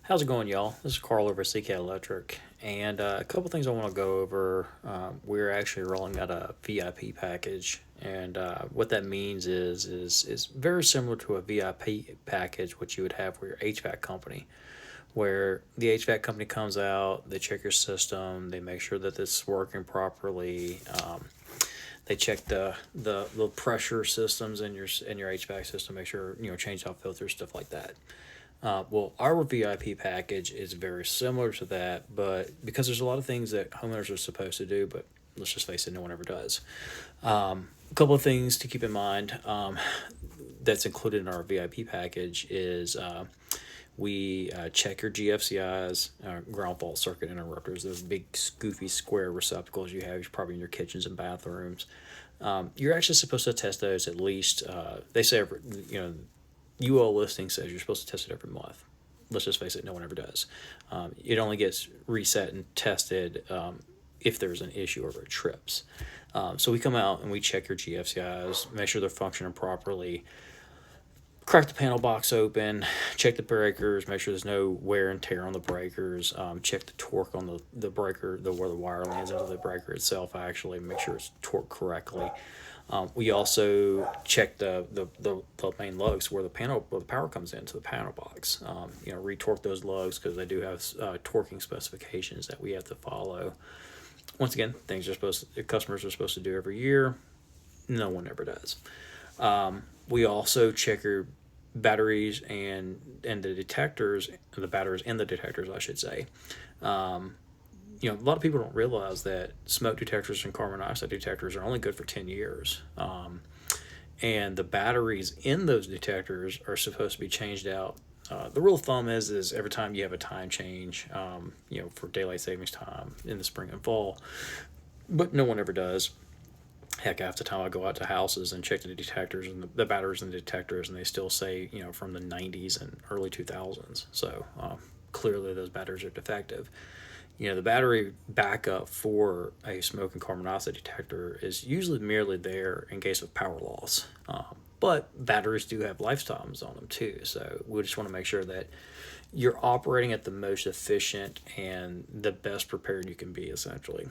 How's it going, y'all? This is Carl over at CK Electric, and a couple things I want to go over. We're actually rolling out a VIP package, and what that means is very similar to a VIP package, which you would have for your HVAC company, where the HVAC company comes out, they check your system, they make sure that it's working properly. They check the pressure systems in your HVAC system, make sure change out filters, stuff like that. Well, our VIP package is very similar to that, but because there's a lot of things that homeowners are supposed to do, but let's just face it, no one ever does. A couple of things to keep in mind that's included in our VIP package is we check your GFCIs, ground fault circuit interrupters, those big scoofy square receptacles you have probably in your kitchens and bathrooms. You're actually supposed to test those at least, they say, UL listing says you're supposed to test it every month. Let's just face it, no one ever does. It only gets reset and tested if there's an issue or it trips. So we come out and we check your GFCIs, make sure they're functioning properly, crack the panel box open, check the breakers, make sure there's no wear and tear on the breakers, check the torque on the breaker, where the wire lands into the breaker itself, actually make sure it's torqued correctly. We also check the main lugs where the power comes into the panel box. Retorque those lugs because they do have torquing specifications that we have to follow. Once again, customers are supposed to do every year. No one ever does. We also check your batteries and the detectors, the batteries and the detectors, I should say. A lot of people don't realize that smoke detectors and carbon monoxide detectors are only good for 10 years. And the batteries in those detectors are supposed to be changed out. The rule of thumb is every time you have a time change, for daylight savings time in the spring and fall, but no one ever does. Heck, half the time I go out to houses and check the detectors and the batteries and the detectors, and they still say, from the 90s and early 2000s. So clearly those batteries are defective. The battery backup for a smoke and carbon monoxide detector is usually merely there in case of power loss. But batteries do have lifetimes on them too, so we just want to make sure that you're operating at the most efficient and the best prepared you can be, essentially.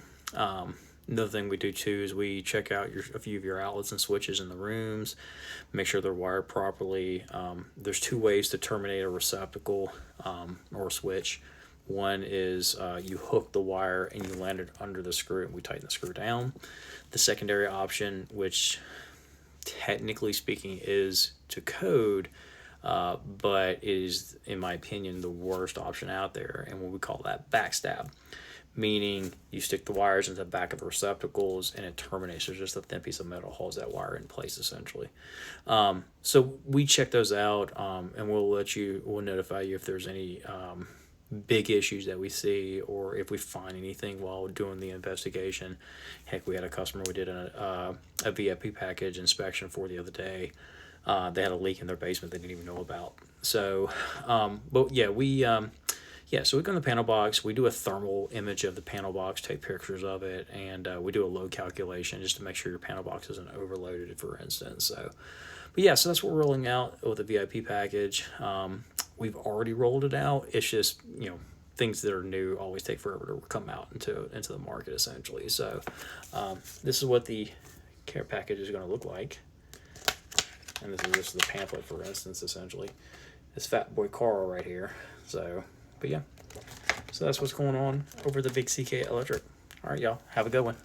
Another thing we do too is we check out a few of your outlets and switches in the rooms, make sure they're wired properly. There's two ways to terminate a receptacle or a switch. One is you hook the wire and you land it under the screw and we tighten the screw down. The secondary option, which technically speaking is to code, but is, in my opinion, the worst option out there, and what we call that backstab, meaning you stick the wires into the back of the receptacles and it terminates. There's just a thin piece of metal holds that wire in place, essentially. So we check those out, and we'll notify you if there's any big issues that we see or if we find anything while doing the investigation. Heck, we had a customer we did a VIP package inspection for the other day. They had a leak in their basement they didn't even know about. So, but yeah, so we go in the panel box, we do a thermal image of the panel box, take pictures of it, and we do a load calculation just to make sure your panel box isn't overloaded, for instance. So that's what we're rolling out with the VIP package. We've already rolled it out. It's just, things that are new always take forever to come out into the market, essentially. So this is what the care package is going to look like. And this is just the pamphlet, for instance, essentially. This fat boy Carl right here. So that's what's going on over the big CK Electric. All right, y'all. Have a good one.